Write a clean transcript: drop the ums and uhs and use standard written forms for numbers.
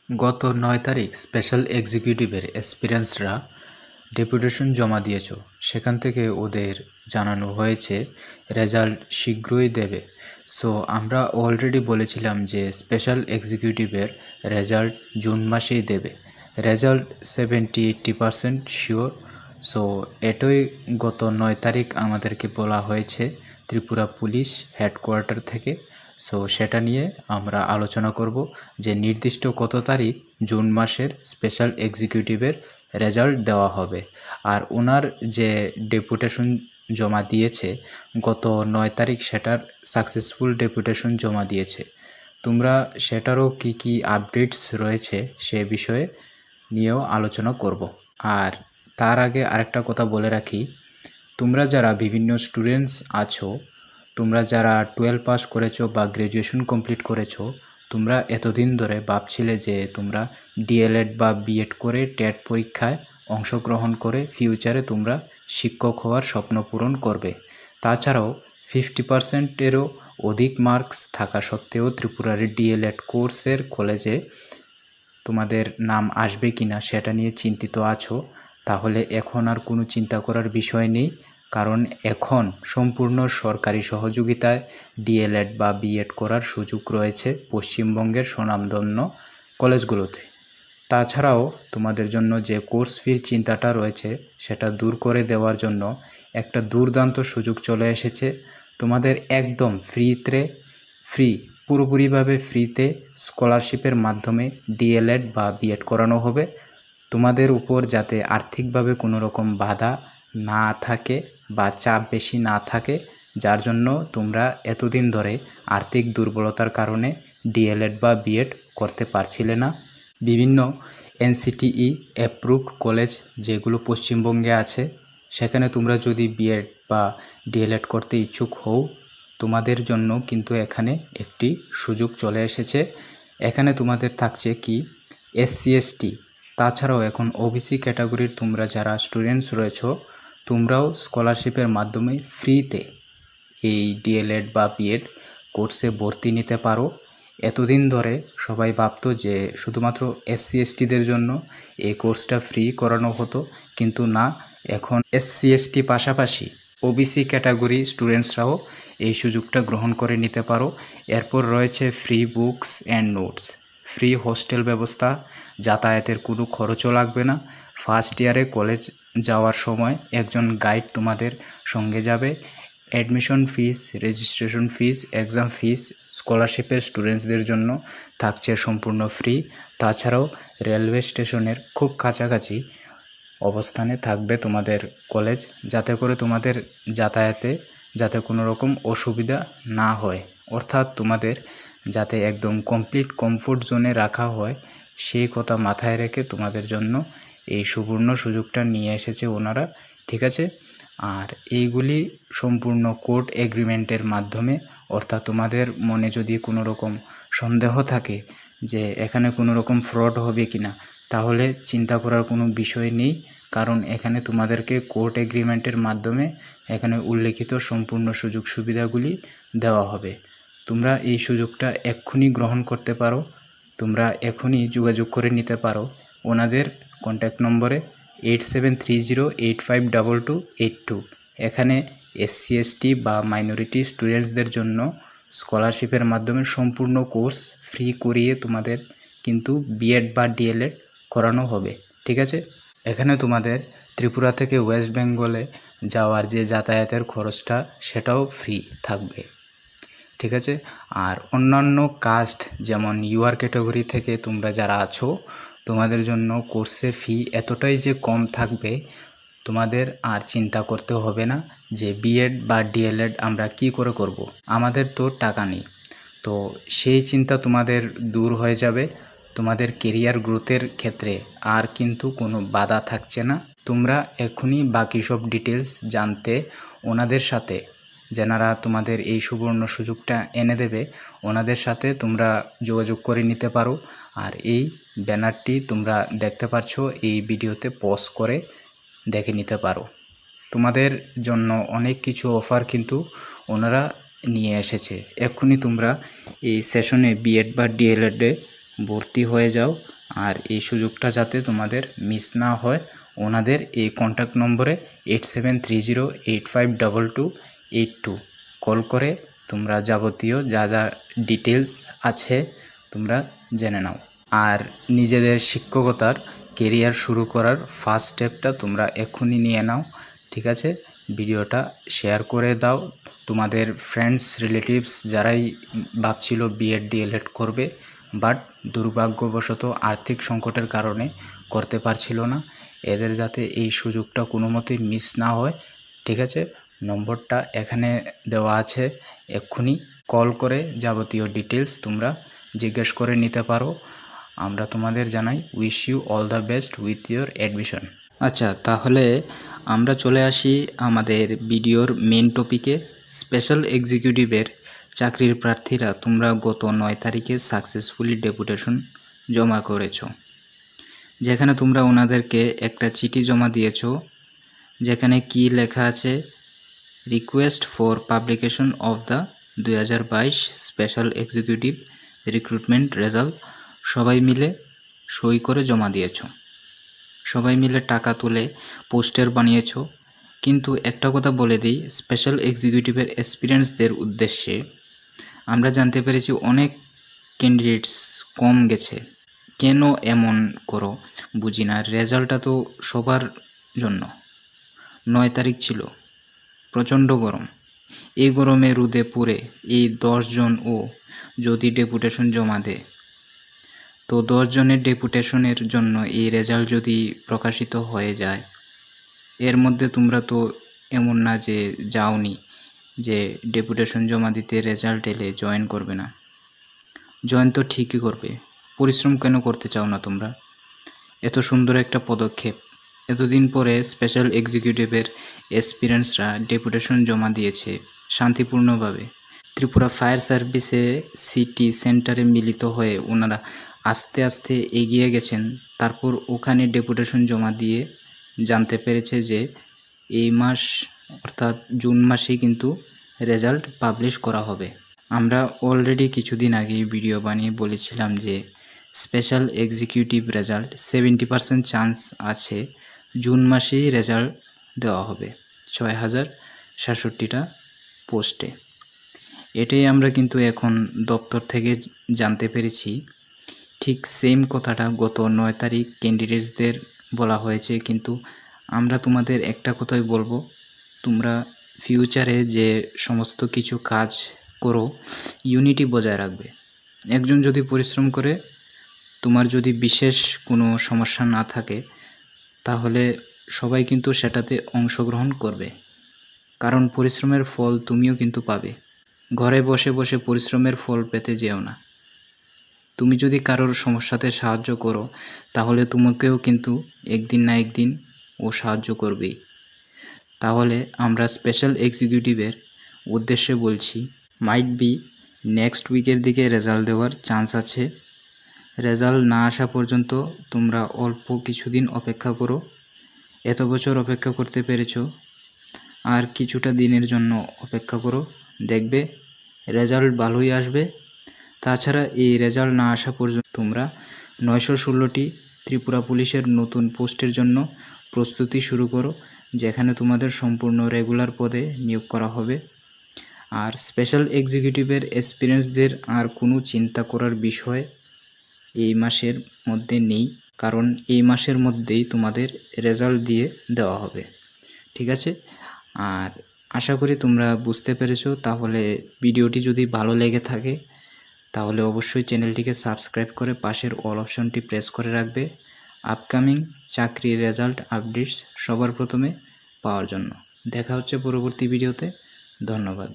গত ৯ তারিখ special এক্সিকিউটিভের অ্যাসপিরেন্টসরা deputation জমা দিয়েছ, সেখান থেকে ওদের জানানো হয়েছে রেজাল্ট শীঘ্রই দেবে। সো আমরা অলরেডি বলেছিলাম যে স্পেশাল এক্সিকিউটিভের রেজাল্ট জুন মাসেই দেবে। Result 70-80% sure. সো এটাই গত ৯ তারিখ আমাদেরকে বলা হয়েছে ত্রিপুরা পুলিশ হেডকোয়ার্টার থেকে। সো সেটা নিয়ে আমরা আলোচনা করব যে নির্দিষ্ট কত তারিখ জুন মাসের স্পেশাল এক্সিকিউটিভের রেজাল্ট দেওয়া হবে। আর ওনার যে ডেপুটেশন জমা দিয়েছে গত ৯ তারিখ, সেটার সাকসেসফুল ডেপুটেশন জমা দিয়েছে। তোমরা সেটারও কি আপডেটস রয়েছে সে বিষয়ে নিয়েও আলোচনা করব। আর তার আগে আরেকটা কথা বলে রাখি, তোমরা যারা বিভিন্ন স্টুডেন্টস আছো, তোমরা যারা 12 পাস করেছো বা গ্র্যাজুয়েশন কমপ্লিট করেছো, তোমরা এতদিন ধরে ভাবছিলে যে তোমরা ডিএলএড বা বিএড করে টেট পরীক্ষায় অংশগ্রহণ করে ফিউচারে তোমরা শিক্ষক হওয়ার স্বপ্ন পূরণ করবে। তাছাড়াও 50%-এরও অধিক মার্কস থাকা সত্ত্বেও ত্রিপুরার ডিএলএড কোর্সের কলেজে তোমাদের নাম আসবে কিনা সেটা নিয়ে চিন্তিত আছো। তাহলে এখন আর কোনো চিন্তা করার বিষয় নেই, কারণ এখন সম্পূর্ণ সরকারি সহযোগিতায় ডিএলএড বা বিএড করার সুযোগ রয়েছে পশ্চিমবঙ্গের স্বনামধন্য কলেজগুলোতে। তাছাড়াও তোমাদের জন্য যে কোর্স ফির চিন্তাটা রয়েছে সেটা দূর করে দেওয়ার জন্য একটা দুর্দান্ত সুযোগ চলে এসেছে। তোমাদের একদম পুরোপুরিভাবে ফ্রিতে স্কলারশিপের মাধ্যমে ডিএলএড বা বিএড করানো হবে। তোমাদের উপর যাতে আর্থিকভাবে কোনো রকম বাধা না থাকে বা চাপ বেশি না থাকে, যার জন্য তোমরা এতদিন ধরে আর্থিক দুর্বলতার কারণে ডিএলএড বা বিএড করতে পারছিলে না। বিভিন্ন এনসিটিই অ্যাপ্রুভড কলেজ যেগুলো পশ্চিমবঙ্গে আছে, সেখানে তোমরা যদি বিএড বা ডিএলএড করতে ইচ্ছুক হও, তোমাদের জন্য কিন্তু এখানে একটি সুযোগ চলে এসেছে। এখানে তোমাদের থাকছে কি এসসি এসটি, তাছাড়াও এখন ওবিসি ক্যাটাগরির তোমরা যারা স্টুডেন্টস রয়েছো, তোমরাও স্কলারশিপের মাধ্যমে ফ্রিতে এই ডিএলএড বা বিএড কোর্সে ভর্তি নিতে পারো। এতদিন ধরে সবাই ভাবতো যে শুধুমাত্র এসসি এসটিদের জন্য এই কোর্সটা ফ্রি করানো হতো, কিন্তু না, এখন এসসি এসটি পাশাপাশি ওবিসি ক্যাটাগরি স্টুডেন্টসরাও এই সুযোগটা গ্রহণ করে নিতে পারো। এরপর রয়েছে free books and notes, free hostel ব্যবস্থা, যাতায়াতের কোনো খরচও লাগবে না। ফার্স্ট ইয়ারে কলেজ যাওয়ার সময় একজন গাইড তোমাদের সঙ্গে যাবে। Admission fees, registration fees, exam fees স্কলারশিপের স্টুডেন্টসদের জন্য থাকছে সম্পূর্ণ ফ্রি। তাছাড়াও রেলওয়ে স্টেশনের খুব কাছাকাছি অবস্থানে থাকবে তোমাদের কলেজ, যাতে করে তোমাদের যাতায়াতে যাতে কোনো রকম অসুবিধা না হয়, অর্থাৎ তোমাদের যাতে একদম কমপ্লিট কমফোর্ট জোনে রাখা হয়, সেই কথা মাথায় রেখে তোমাদের জন্য এই সুবর্ণ সুযোগটা নিয়ে এসেছে ওনারা। ঠিক আছে? আর এইগুলি সম্পূর্ণ কোর্ট এগ্রিমেন্টের মাধ্যমে, অর্থাৎ তোমাদের মনে যদি কোনো রকম সন্দেহ থাকে যে এখানে কোনো রকম ফ্রড হবে কি না, তাহলে চিন্তা করার কোনো বিষয় নেই, কারণ এখানে তোমাদেরকে কোর্ট এগ্রিমেন্টের মাধ্যমে এখানে উল্লেখিত সম্পূর্ণ সুযোগ সুবিধাগুলি দেওয়া হবে। তোমরা এই সুযোগটা এক্ষুনি গ্রহণ করতে পারো। তোমরা এখনই যোগাযোগ করে নিতে পারো ওনাদের কন্ট্যাক্ট নম্বরে 8730852282। এখানে এসসি এসটি বা মাইনরিটি স্টুডেন্টসদের জন্য স্কলারশিপের মাধ্যমে সম্পূর্ণ কোর্স ফ্রি করিয়ে তোমাদের কিন্তু বিএড বা ডিএলএড করানো হবে। ঠিক আছে? এখানে তোমাদের ত্রিপুরা থেকে ওয়েস্ট বেঙ্গলে যাওয়ার যে যাতায়াতের খরচটা সেটাও ফ্রি থাকবে। ঠিক আছে? আর অন্যান্য কাস্ট যেমন ইউআর ক্যাটাগরি থেকে তোমরা যারা আছো, তোমাদের জন্য কোর্সের ফি এতটাই যে কম থাকবে, তোমাদের আর চিন্তা করতে হবে না যে বিএড বা ডিএলএড আমরা কি করে করব, আমাদের তো টাকা নেই। তো সেই চিন্তা তোমাদের দূর হয়ে যাবে। তোমাদের কেরিয়ার গ্রোথের ক্ষেত্রে আর কিন্তু কোনো বাধা থাকছে না। তোমরা এখনই বাকি সব ডিটেলস জানতে ওনাদের সাথে, যারা তোমাদের এই সুবর্ণ সুযোগটা এনে দেবে, ওনাদের সাথে তোমরা যোগাযোগ করে নিতে পারো। আর এই ব্যানারটি তোমরা দেখতে পাচ্ছ, এই ভিডিওতে পজ করে দেখে নিতে পারো। তোমাদের জন্য অনেক কিছু অফার কিন্তু ওনারা নিয়ে এসেছে। এক্ষুনি তোমরা এই সেশনে বিএড বা ডিএলএডে ভর্তি হয়ে যাও। আর এই সুযোগটা যাতে তোমাদের মিস না হয়, ওনাদের এই কন্ট্যাক্ট নম্বরে 8730852282 কল করে তোমরা যাবতীয় যা যা ডিটেলস আছে তোমরা জেনে নাও। আর নিজেদের শিক্ষকতার কেরিয়ার শুরু করার ফার্স্ট স্টেপটা তোমরা এক্ষুনি নিয়ে নাও, ঠিক আছে? ভিডিওটা শেয়ার করে দাও তোমাদের ফ্রেন্ডস রিলেটিভস যারাই ভাবছিল বিএড ডিএলএড করবে বাট দুর্ভাগ্যবশত আর্থিক সংকটের কারণে করতে পারছিল না, এদের যাতে এই সুযোগটা কোনো মতেই মিস না হয়, ঠিক আছে? নম্বরটা এখানে দেওয়া আছে, এক্ষুনি কল করে যাবতীয় ডিটেলস তোমরা জিজ্ঞেস করে নিতে পারো। আমরা তোমাদের জানাই wish you all the best with your admission. আচ্ছা, তাহলে আমরা চলে আসি আমাদের ভিডিওর মেন টপিকে। স্পেশাল এক্সিকিউটিভের চাকরির প্রার্থীরা তোমরা গত 9 তারিখে সাকসেসফুলি ডেপুটেশন জমা করেছো, যেখানে তোমরা ওনাদেরকে একটা চিঠি জমা দিয়েছো, যেখানে কি লেখা আছে, request for publication of the 2022 special executive recruitment result. সবাই মিলে সই করে জমা দিয়েছো, সবাই মিলে টাকা তুলে পোস্টার বানিয়েছো। কিন্তু একটা কথা বলে দিই, স্পেশাল এক্সিকিউটিভের এক্সপিরিয়েন্সদের উদ্দেশ্যে আমরা জানতে পেরেছি অনেক ক্যান্ডিডেটস কম গেছে। কেন এমন করো বুঝি না, রেজাল্টটা তো সবার জন্য। 9 তারিখ ছিল, প্রচণ্ড গরম, এই গরমে রোদে পুড়ে এই 10 জনও যদি ডেপুটেশন জমা দেয়, তো 10 জনের ডেপুটেশনের জন্য এই রেজাল্ট যদি প্রকাশিত হয়ে যায়, এর মধ্যে তোমরা তো এমন না যে যাওনি, যে ডেপুটেশন জমা দিতে রেজাল্ট এলে জয়েন করবে না। জয়েন তো ঠিকই করবে, পরিশ্রম কেন করতে চাও না তোমরা? এত সুন্দর একটা পদক্ষেপ, এতদিন পরে স্পেশাল এক্সিকিউটিভের এক্সপিরিয়েন্সরা ডেপুটেশন জমা দিয়েছে শান্তিপূর্ণভাবে। ত্রিপুরা ফায়ার সার্ভিসে সিটি সেন্টারে মিলিত হয়ে ওনারা আস্তে আস্তে এগিয়ে গেছেন। তারপর ওখানে ডেপুটেশন জমা দিয়ে জানতে পেরেছে যে এই মাস অর্থাৎ জুন মাসেই কিন্তু রেজাল্ট পাবলিশ করা হবে। আমরা অলরেডি কিছুদিন আগেই ভিডিও বানিয়ে বলেছিলাম যে স্পেশাল এক্সিকিউটিভ রেজাল্ট 70% চান্স আছে জুন মাসেই রেজাল্ট দেওয়া হবে 6067টা পোস্টে। এটাই আমরা কিন্তু এখন দপ্তর থেকে জানতে পেরেছি। ঠিক সেম কথাটা গত 9 তারিখ ক্যান্ডিডেটসদের বলা হয়েছে। কিন্তু আমরা তোমাদের একটা কথাই বলবো, তোমরা ফিউচারে যে সমস্ত কিছু কাজ করো ইউনিটি বজায় রাখবে। একজন যদি পরিশ্রম করে, তোমার যদি বিশেষ কোনো সমস্যা না থাকে, তাহলে সবাই কিন্তু সেটাতে অংশগ্রহণ করবে, কারণ পরিশ্রমের ফল তুমিও কিন্তু পাবে। ঘরে বসে বসে পরিশ্রমের ফল পেতে যেও না। তুমি যদি কারোর সমস্যাতে সাহায্য করো, তাহলে তোমাকেও কিন্তু একদিন না একদিন ও সাহায্য করবেই। তাহলে আমরা স্পেশাল এক্সিকিউটিভের উদ্দেশ্যে বলছি, মাইট বি নেক্সট উইকের দিকে রেজাল্ট দেওয়ার চান্স আছে। রেজাল্ট না আসা পর্যন্ত তোমরা অল্প কিছুদিন অপেক্ষা করো। এত বছর অপেক্ষা করতে পেরেছো, আর কিছুটা দিনের জন্য অপেক্ষা করো, দেখবে রেজাল্ট ভালোই আসবে। তাছাড়া এই রেজাল্ট না আসা পর্যন্ত তোমরা 916টি ত্রিপুরা পুলিশের নতুন পোস্টের জন্য প্রস্তুতি শুরু করো, যেখানে তোমাদের সম্পূর্ণ রেগুলার পদে নিয়োগ করা হবে। আর স্পেশাল এক্সিকিউটিভের এক্সপিরিয়েন্সদের আর কোনো চিন্তা করার বিষয় এই মাসের মধ্যে নেই, কারণ এই মাসের মধ্যেই তোমাদের রেজাল্ট দিয়ে দেওয়া হবে, ঠিক আছে? আর আশা করি তোমরা বুঝতে পেরেছো। তাহলে ভিডিওটি যদি ভালো লেগে থাকে তাহলে অবশ্যই চ্যানেলটিকে সাবস্ক্রাইব করে পাশের অল অপশনটি প্রেস করে রাখবে আপকামিং চাকরির রেজাল্ট আপডেটস সবার প্রথমে পাওয়ার জন্য। দেখা হচ্ছে পরবর্তী ভিডিওতে। ধন্যবাদ।